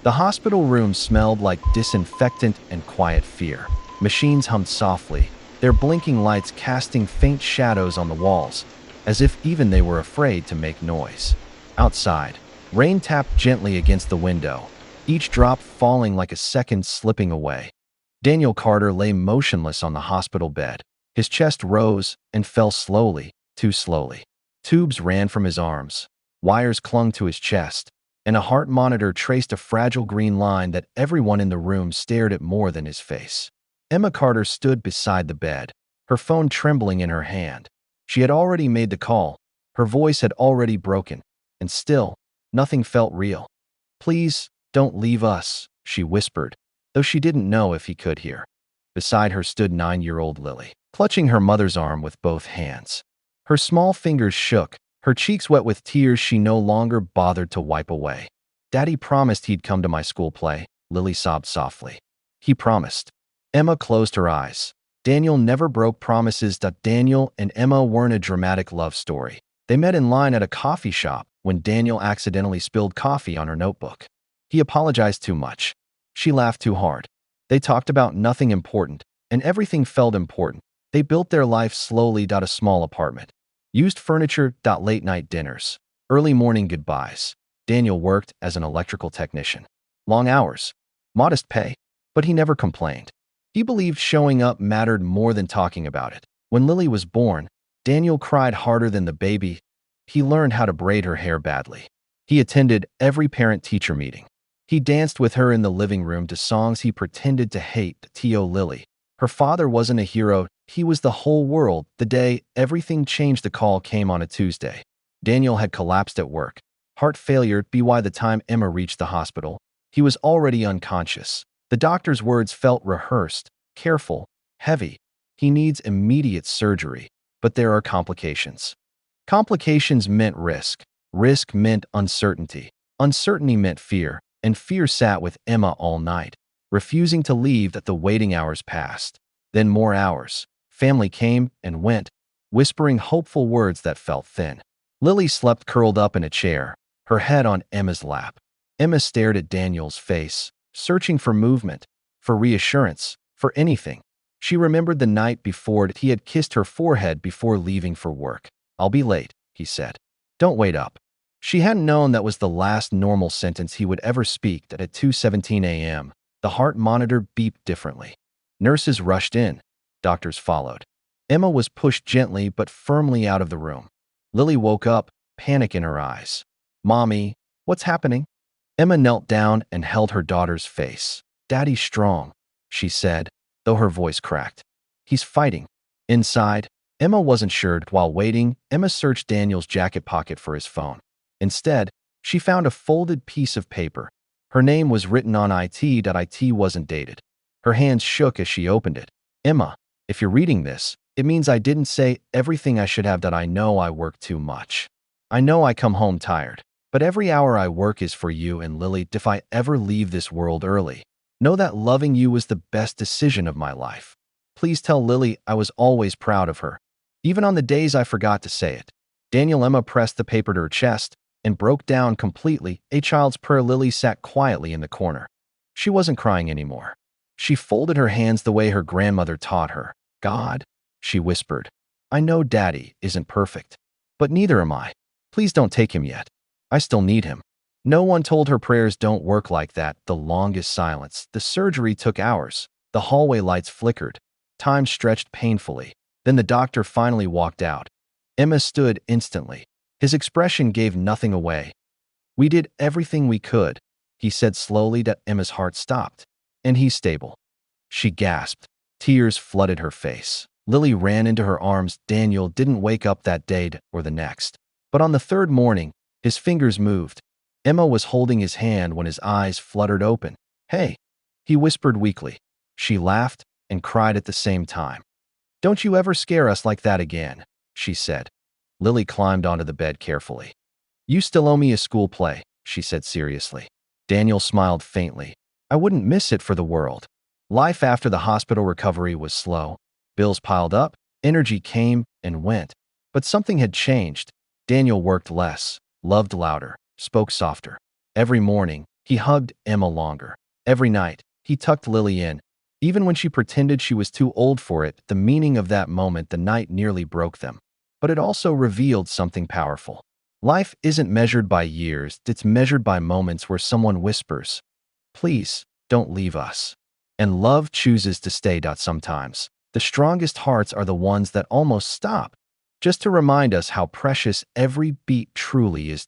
The hospital room smelled like disinfectant and quiet fear. Machines hummed softly, their blinking lights casting faint shadows on the walls, as if even they were afraid to make noise. Outside, rain tapped gently against the window, each drop falling like a second slipping away. Daniel Carter lay motionless on the hospital bed. His chest rose and fell slowly, too slowly. Tubes ran from his arms, wires clung to his chest, and a heart monitor traced a fragile green line that everyone in the room stared at more than his face. Emma Carter stood beside the bed, her phone trembling in her hand. She had already made the call, her voice had already broken, and still, nothing felt real. "Please, don't leave us," she whispered, though she didn't know if he could hear. Beside her stood 9-year-old Lily, clutching her mother's arm with both hands. Her small fingers shook, her cheeks wet with tears she no longer bothered to wipe away. "Daddy promised he'd come to my school play," Lily sobbed softly. "He promised." Emma closed her eyes. Daniel never broke promises. Daniel and Emma weren't a dramatic love story. They met in line at a coffee shop when Daniel accidentally spilled coffee on her notebook. He apologized too much. She laughed too hard. They talked about nothing important, and everything felt important. They built their life slowly. A small apartment. Used furniture. Late-night dinners. Early morning goodbyes. Daniel worked as an electrical technician. Long hours. Modest pay. But he never complained. He believed showing up mattered more than talking about it. When Lily was born, Daniel cried harder than the baby. He learned how to braid her hair badly. He attended every parent-teacher meeting. He danced with her in the living room to songs he pretended to hate. T.O. Lily. Her father wasn't a hero, he was the whole world. The day everything changed, the call came on a Tuesday. Daniel had collapsed at work. Heart failure. By the time Emma reached the hospital, he was already unconscious. The doctor's words felt rehearsed, careful, heavy. He needs immediate surgery, but there are complications. Complications meant risk. Risk meant uncertainty. Uncertainty meant fear, and fear sat with Emma all night, refusing to leave. That the waiting hours passed. Then more hours. Family came and went, whispering hopeful words that felt thin. Lily slept curled up in a chair, her head on Emma's lap. Emma stared at Daniel's face, searching for movement, for reassurance, for anything. She remembered the night before he had kissed her forehead before leaving for work. "I'll be late," he said. "Don't wait up." She hadn't known that was the last normal sentence he would ever speak. That at 2:17 a.m., the heart monitor beeped differently. Nurses rushed in. Doctors followed. Emma was pushed gently but firmly out of the room. Lily woke up, panic in her eyes. "Mommy, what's happening?" Emma knelt down and held her daughter's face. "Daddy's strong," she said, though her voice cracked. "He's fighting." Inside, Emma wasn't sure. While waiting, Emma searched Daniel's jacket pocket for his phone. Instead, she found a folded piece of paper. Her name was written on it. It wasn't dated. Her hands shook as she opened it. "Emma, if you're reading this, it means I didn't say everything I should have. I know I work too much. I know I come home tired. But every hour I work is for you and Lily. If I ever leave this world early, know that loving you was the best decision of my life. Please tell Lily I was always proud of her, even on the days I forgot to say it." Emma pressed the paper to her chest and broke down completely. A child's prayer. Lily sat quietly in the corner. She wasn't crying anymore. She folded her hands the way her grandmother taught her. "God," she whispered, "I know Daddy isn't perfect, but neither am I. Please don't take him yet. I still need him." No one told her prayers don't work like that. The longest silence. The surgery took hours. The hallway lights flickered. Time stretched painfully. Then the doctor finally walked out. Emma stood instantly. His expression gave nothing away. "We did everything we could," he said slowly. Emma's heart stopped. "And he's stable." She gasped. Tears flooded her face. Lily ran into her arms. Daniel didn't wake up that day or the next. But on the third morning, his fingers moved. Emma was holding his hand when his eyes fluttered open. "Hey," he whispered weakly. She laughed and cried at the same time. "Don't you ever scare us like that again," she said. Lily climbed onto the bed carefully. "You still owe me a school play," she said seriously. Daniel smiled faintly. "I wouldn't miss it for the world." Life after the hospital recovery was slow. Bills piled up, energy came and went. But something had changed. Daniel worked less, loved louder, spoke softer. Every morning, He hugged Emma longer. Every night, he tucked Lily in. Even when she pretended she was too old for it, the meaning of that moment the night nearly broke them. But it also revealed something powerful. Life isn't measured by years, it's measured by moments where someone whispers, "Please, don't leave us." And love chooses to stay. Sometimes, the strongest hearts are the ones that almost stop, just to remind us how precious every beat truly is.